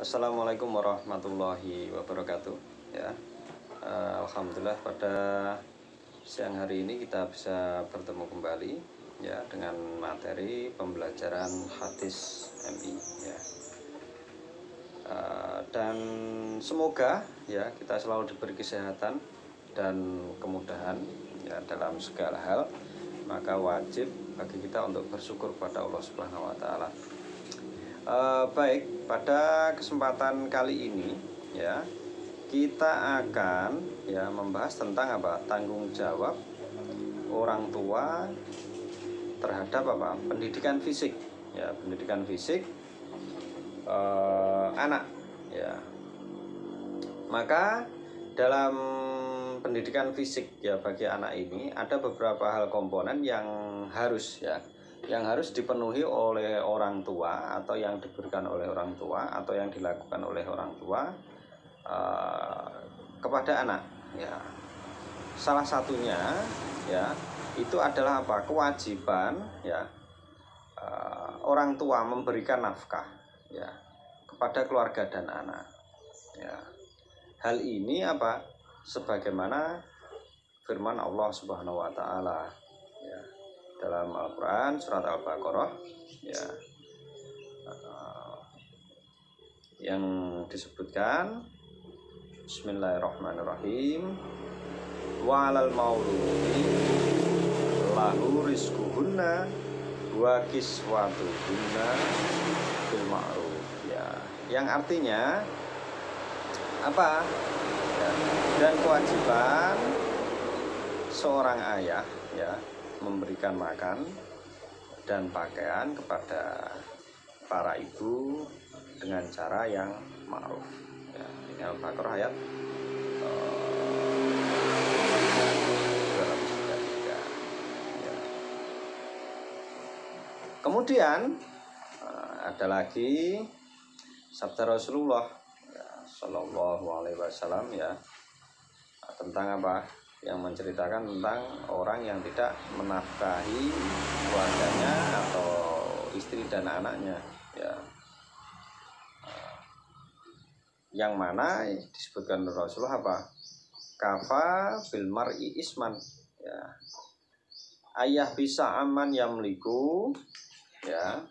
Assalamualaikum warahmatullahi wabarakatuh. Ya, alhamdulillah pada siang hari ini kita bisa bertemu kembali ya dengan materi pembelajaran hadis MI ya. Dan semoga ya kita selalu diberi kesehatan dan kemudahan ya dalam segala hal. Maka wajib bagi kita untuk bersyukur pada Allah Subhanahu wa taala. Baik, pada kesempatan kali ini ya kita akan ya membahas tentang apa? Tanggung jawab orang tua terhadap apa? Pendidikan fisik ya, pendidikan fisik anak ya. Maka dalam pendidikan fisik ya bagi anak ini ada beberapa hal komponen yang harus dipenuhi oleh orang tua atau yang diberikan oleh orang tua atau yang dilakukan oleh orang tua kepada anak ya. Salah satunya ya itu adalah apa? Kewajiban ya orang tua memberikan nafkah ya kepada keluarga dan anak ya. Hal ini apa? Sebagaimana firman Allah Subhanahu wa taala ya dalam Al-Qur'an surat Al-Baqarah ya yang disebutkan Bismillahirrahmanirrahim wa 'alal mauludi lahu rizquhunna wa kiswatuhunna bil ma'ruf ya, yang artinya apa ya, dan kewajiban seorang ayah ya memberikan makan dan pakaian kepada para ibu dengan cara yang ma'ruf ya. Ini Al-Baqarah ayat 233 ya. Kemudian ada lagi sabda Rasulullah Shallallahu Alaihi Wasallam ya tentang apa? Yang menceritakan tentang orang yang tidak menafkahi keluarganya atau istri dan anaknya ya. Yang mana disebutkan Rasulullah apa? Kafa bil mar'i isman ya. Ayah bisa aman yamliku ya.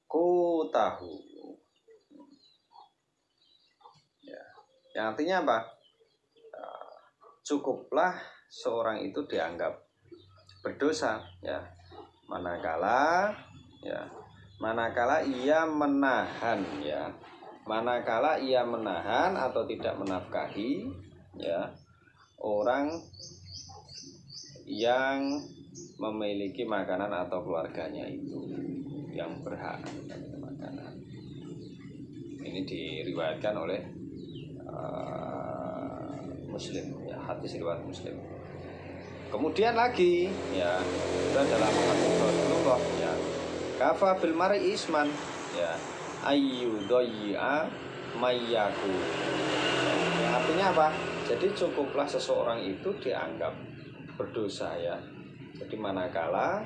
Ku tahu ya. Yang artinya apa? Cukuplah seorang itu dianggap berdosa ya manakala ia menahan ya, manakala ia menahan atau tidak menafkahi ya orang yang memiliki makanan atau keluarganya itu yang berhak makanan. Ini diriwayatkan oleh Muslim ya, hadis riwayat Muslim. Kemudian lagi ya itu adalah hadis Rasulullah ya kafa bil mar'i isman ya ayyudayya mayyaku. Yang artinya apa? Jadi cukuplah seseorang itu dianggap berdosa ya. Jadi manakala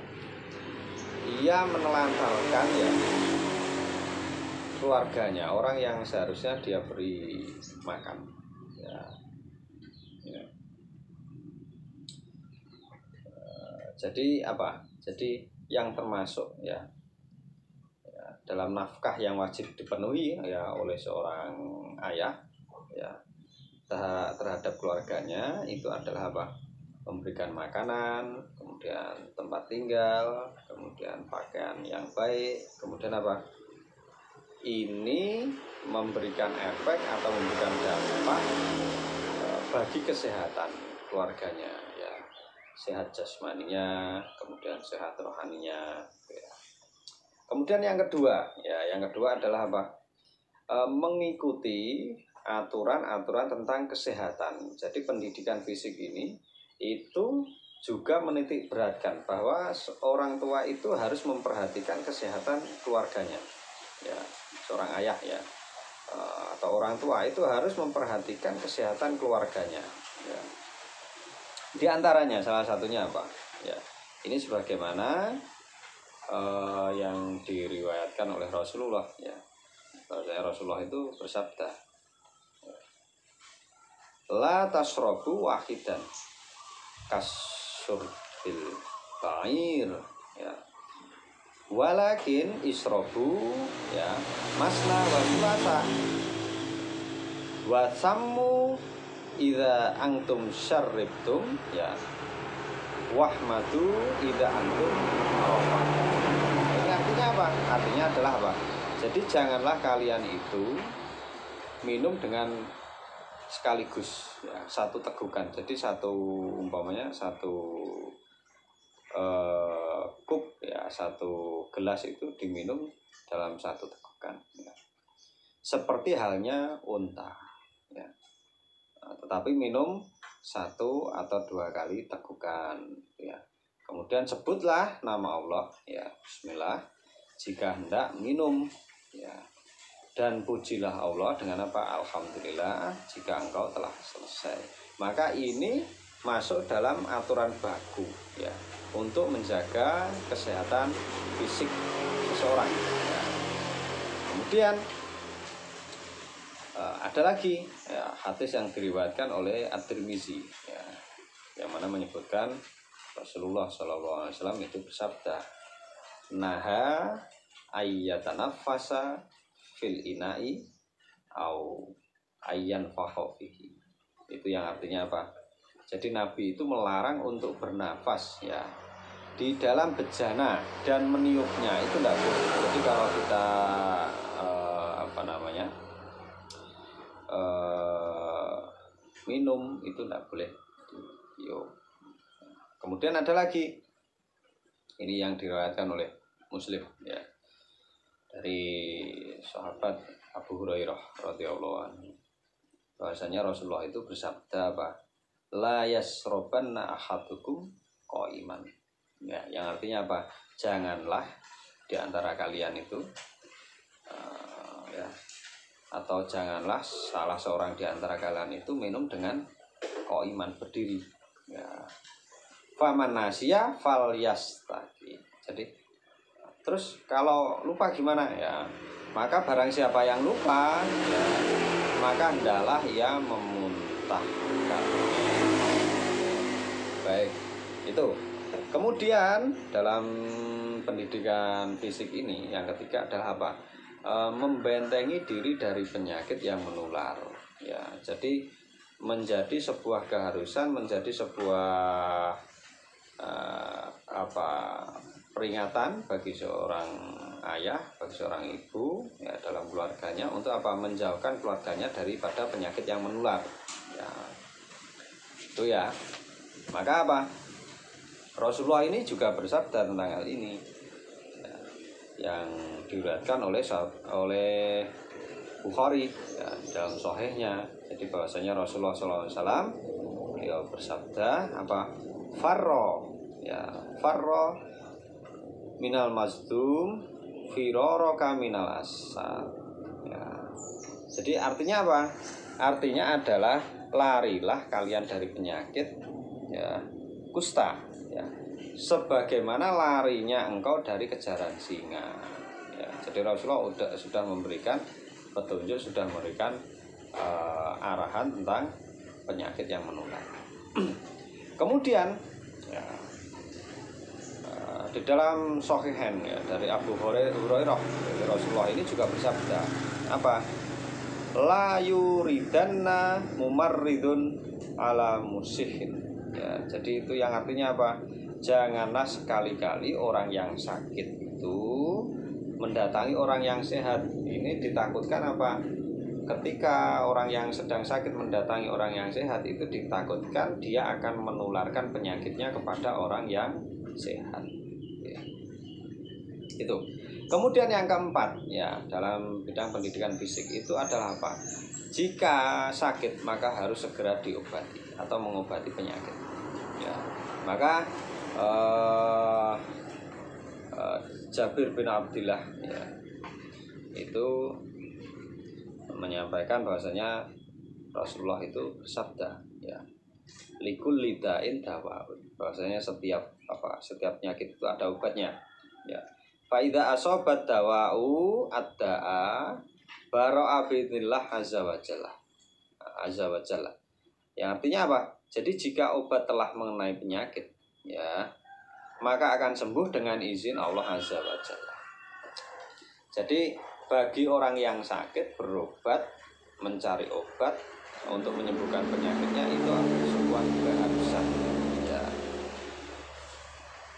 ia menelantarkan ya keluarganya, orang yang seharusnya dia beri makan ya. Jadi apa? Jadi yang termasuk ya dalam nafkah yang wajib dipenuhi ya oleh seorang ayah ya terhadap keluarganya itu adalah apa? Memberikan makanan, kemudian tempat tinggal, kemudian pakaian yang baik, kemudian apa? Ini memberikan efek atau memberikan dampak bagi kesehatan keluarganya ya, sehat jasmaninya, kemudian sehat rohaninya ya. Kemudian yang kedua adalah apa? Mengikuti aturan-aturan tentang kesehatan. Jadi pendidikan fisik ini itu juga menitik beratkan bahwa orang tua itu harus memperhatikan kesehatan keluarganya ya. Seorang ayah ya atau orang tua itu harus memperhatikan kesehatan keluarganya ya. Di antaranya salah satunya apa ya, ini sebagaimana yang diriwayatkan oleh Rasulullah ya Bahwasanya Rasulullah itu bersabda, la tasrobu wahidan kasurbil ba'ir, ya, walakin isrobu, ya, masna wa sulasa wa sammu idza antum syarribtum, ya, wahmadu idza antum arafah. Ini artinya apa? Artinya adalah apa? Jadi janganlah kalian itu minum dengan sekaligus, ya, satu tegukan. Jadi satu, umpamanya satu kup, ya, satu gelas itu diminum dalam satu tegukan, ya. Seperti halnya unta, ya. Tetapi minum satu atau dua kali tegukan, ya. Kemudian sebutlah nama Allah, ya, bismillah, jika hendak minum, ya. Dan pujilah Allah dengan apa? Alhamdulillah jika engkau telah selesai. Maka ini masuk dalam aturan baku, ya, untuk menjaga kesehatan fisik seseorang, ya. Kemudian ada lagi, ya, hadis yang diriwayatkan oleh At-Tirmizi, ya, yang mana menyebutkan Rasulullah SAW itu bersabda, naha ayyatanaffasa fil ina'i au ayyan fahofihi. Itu yang artinya apa? Jadi Nabi itu melarang untuk bernafas, ya, di dalam bejana dan meniupnya itu tidak boleh. Jadi kalau kita minum itu tidak boleh ditiup. Kemudian ada lagi, ini yang diriwayatkan oleh Muslim, ya, dari sahabat Abu Hurairah radhiyallahu anhu, bahwasanya Rasulullah itu bersabda apa? La yasrobanna ahadukum qaiman. Ya, yang artinya apa? Janganlah di antara kalian itu ya, atau janganlah salah seorang di antara kalian itu minum dengan qaiman, berdiri, ya. Faman nasiya fal yastaqi. Jadi terus kalau lupa gimana, ya, maka barang siapa yang lupa, ya, maka hendaklah ia memuntahkan. Baik, itu. Kemudian dalam pendidikan fisik ini yang ketiga adalah apa? Membentengi diri dari penyakit yang menular, ya. Jadi menjadi sebuah keharusan, menjadi sebuah peringatan bagi seorang ayah, bagi seorang ibu, ya, dalam keluarganya untuk apa? Menjauhkan keluarganya daripada penyakit yang menular, ya. Itu, ya. Maka apa? Rasulullah ini juga bersabda tentang hal ini, ya, yang diriwayatkan oleh Bukhari, ya, dalam sahihnya. Jadi bahwasanya Rasulullah SAW beliau bersabda apa? Farro, ya, farro minal mazdum firoroka minal asad, ya. Jadi artinya apa? Artinya adalah larilah kalian dari penyakit, ya, kusta, ya, sebagaimana larinya engkau dari kejaran singa, ya. Jadi Rasulullah sudah memberikan petunjuk, sudah memberikan arahan tentang penyakit yang menular. Kemudian, ya, di dalam Shahihain, ya, dari Abu Hurairah, Rasulullah ini juga bersabda apa? La yuridanna mumarridun ala musihin, ya. Jadi itu yang artinya apa? Janganlah sekali-kali orang yang sakit itu mendatangi orang yang sehat. Ini ditakutkan apa? Ketika orang yang sedang sakit mendatangi orang yang sehat itu ditakutkan dia akan menularkan penyakitnya kepada orang yang sehat, ya. Itu. Kemudian yang keempat, ya, dalam bidang pendidikan fisik itu adalah apa? Jika sakit maka harus segera diobati atau mengobati penyakit, ya. Maka Jabir bin Abdullah, ya, itu menyampaikan bahwasanya Rasulullah itu bersabda, ya, likul lidain dawaun, bahwasanya setiap penyakit itu ada obatnya, ya. Fa idza asobat dawa'u ad-da'a Bara'a bi'idznillah azza wa jalla. Yang artinya apa? Jadi jika obat telah mengenai penyakit, ya, maka akan sembuh dengan izin Allah azza wa jalla. Jadi bagi orang yang sakit berobat, mencari obat untuk menyembuhkan penyakitnya itu sebuah keharusan. Ya.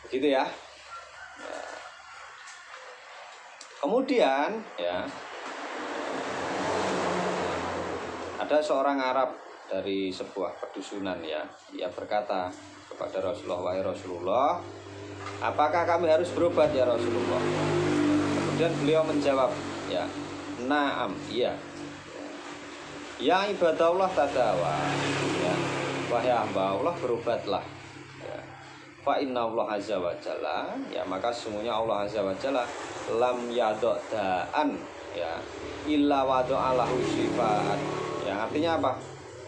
Begitu ya. Ya. Kemudian ya ada seorang Arab dari sebuah pedusunan ya, ia berkata kepada Rasulullah, wahai Rasulullah, apakah kami harus berobat ya Rasulullah? Kemudian beliau menjawab, ya, na'am, iya. Ya ibadallah tadawa, ya, wahai hamba Allah berobatlah. Ya. Fa inna Allah azza wa jalla, ya, maka sesungguhnya Allah azza wa jalla lam yadodaan, ya, illa wado'alahu syifaan. Yang artinya apa?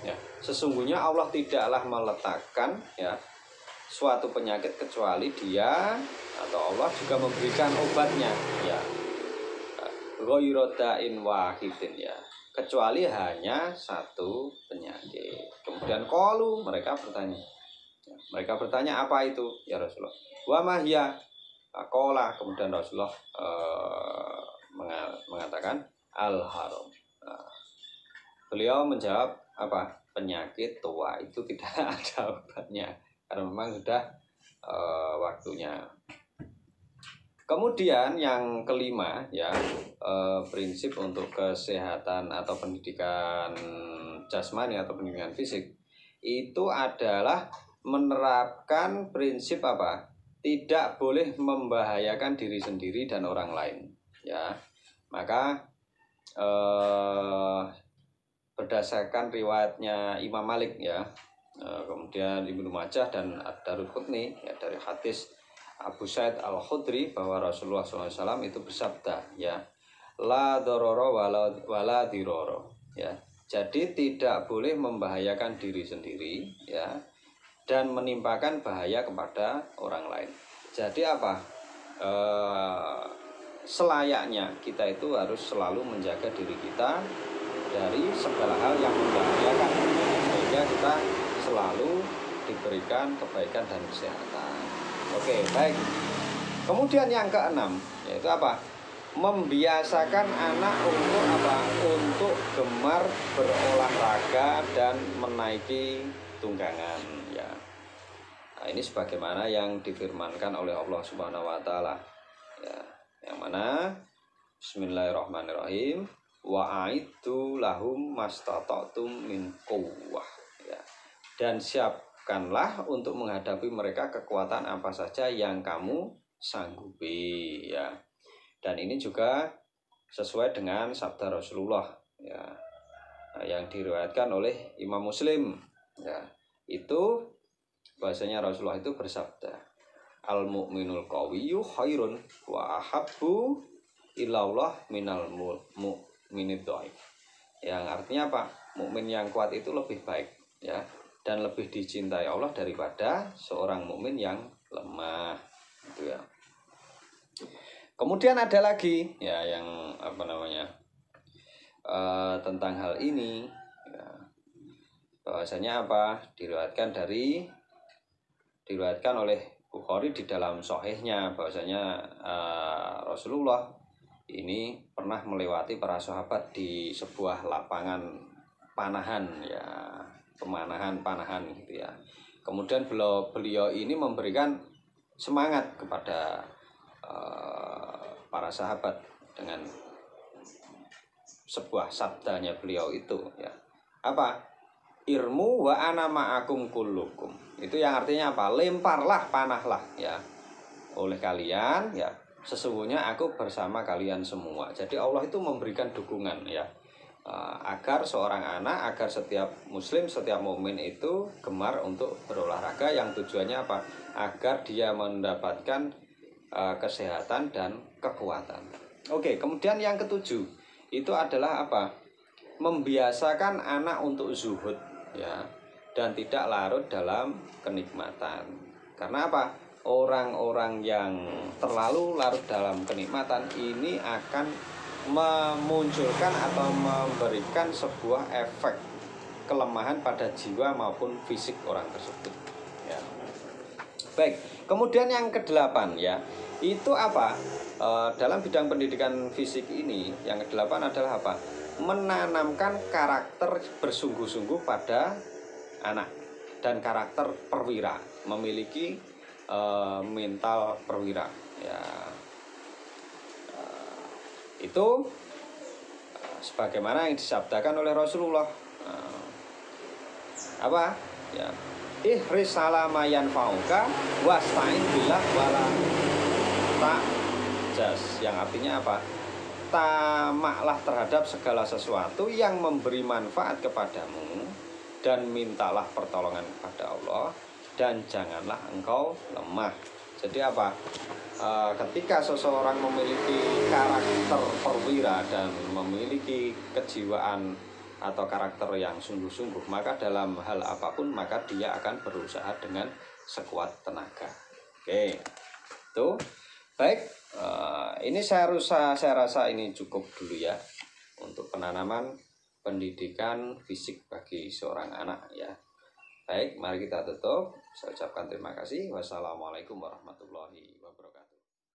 Ya, sesungguhnya Allah tidaklah meletakkan ya suatu penyakit kecuali Dia atau Allah juga memberikan obatnya, ya. Ghairodain wahidin, ya, kecuali hanya satu penyakit. Kemudian qalu, mereka bertanya apa itu ya Rasulullah? Wa ma hiya? Qala, kemudian Rasulullah mengatakan al-haram. Beliau menjawab apa? Penyakit tua itu tidak ada obatnya karena memang sudah waktunya. Kemudian yang kelima ya, prinsip untuk kesehatan atau pendidikan jasmani atau pendidikan fisik itu adalah menerapkan prinsip apa? Tidak boleh membahayakan diri sendiri dan orang lain ya. Maka berdasarkan riwayatnya Imam Malik ya, kemudian Ibnu Majah dan Ad-Daruqutni ya, dari hadis Abu Sa'id Al-Khudri bahwa Rasulullah SAW itu bersabda ya, la dororo wala diroro ya. Jadi tidak boleh membahayakan diri sendiri ya, dan menimpakan bahaya kepada orang lain. Jadi apa? Selayaknya kita itu harus selalu menjaga diri kita dari segala hal yang membahayakan, sehingga kita selalu diberikan kebaikan dan kesehatan. Oke, baik. Kemudian yang keenam yaitu apa? Membiasakan anak untuk apa? Untuk gemar berolahraga dan menaiki tunggangan ya. Nah, ini sebagaimana yang difirmankan oleh Allah Subhanahu wa taala ya. Yang mana Bismillahirrahmanirrahim. Wa'aitu lahum mastata'tum min quwwah ya. Dan siapkanlah untuk menghadapi mereka kekuatan apa saja yang kamu sanggupi ya. Dan ini juga sesuai dengan sabda Rasulullah ya, yang diriwayatkan oleh Imam Muslim ya. Itu bahasanya Rasulullah itu bersabda, al mu'minul qawiyyu khairun wa ahabbu ilallah minal mu'minid dhaif. Yang artinya apa? Mukmin yang kuat itu lebih baik ya, dan lebih dicintai Allah daripada seorang mukmin yang lemah gitu ya. Kemudian ada lagi ya yang apa namanya tentang hal ini ya, bahwasanya apa? Diriwayatkan oleh Bukhari di dalam sahihnya bahwasanya Rasulullah ini pernah melewati para sahabat di sebuah lapangan panahan ya, panahan gitu ya. Kemudian beliau ini memberikan semangat kepada para sahabat dengan sebuah sabdanya beliau itu ya. Apa? Irmu wa ana ma'akum kullukum. Itu yang artinya apa? Lemparlah, panahlah ya oleh kalian ya. Sesungguhnya aku bersama kalian semua. Jadi Allah itu memberikan dukungan ya, agar seorang anak, agar setiap muslim, setiap mukmin itu gemar untuk berolahraga, yang tujuannya apa? Agar dia mendapatkan kesehatan dan kekuatan. Oke, kemudian yang ketujuh itu adalah apa? Membiasakan anak untuk zuhud ya, dan tidak larut dalam kenikmatan. Karena apa? Orang-orang yang terlalu larut dalam kenikmatan ini akan memunculkan atau memberikan sebuah efek kelemahan pada jiwa maupun fisik orang tersebut. Ya. Baik, kemudian yang kedelapan ya, itu apa? Dalam bidang pendidikan fisik ini, yang kedelapan adalah apa? Menanamkan karakter bersungguh-sungguh pada anak dan karakter perwira, memiliki mental perwira. Ya, itu sebagaimana yang disabdakan oleh Rasulullah. Apa ya, ihris salama yanfa'uka wasta'in billah wala ta'jas, yang artinya apa? Tamaklah terhadap segala sesuatu yang memberi manfaat kepadamu dan mintalah pertolongan kepada Allah dan janganlah engkau lemah. Jadi apa? Ketika seseorang memiliki karakter perwira dan memiliki kejiwaan atau karakter yang sungguh-sungguh, maka dalam hal apapun maka dia akan berusaha dengan sekuat tenaga. Oke, itu baik. Ini saya rasa ini cukup dulu ya untuk penanaman pendidikan fisik bagi seorang anak ya. Baik, mari kita tutup. Saya ucapkan terima kasih. Wassalamualaikum warahmatullahi wabarakatuh.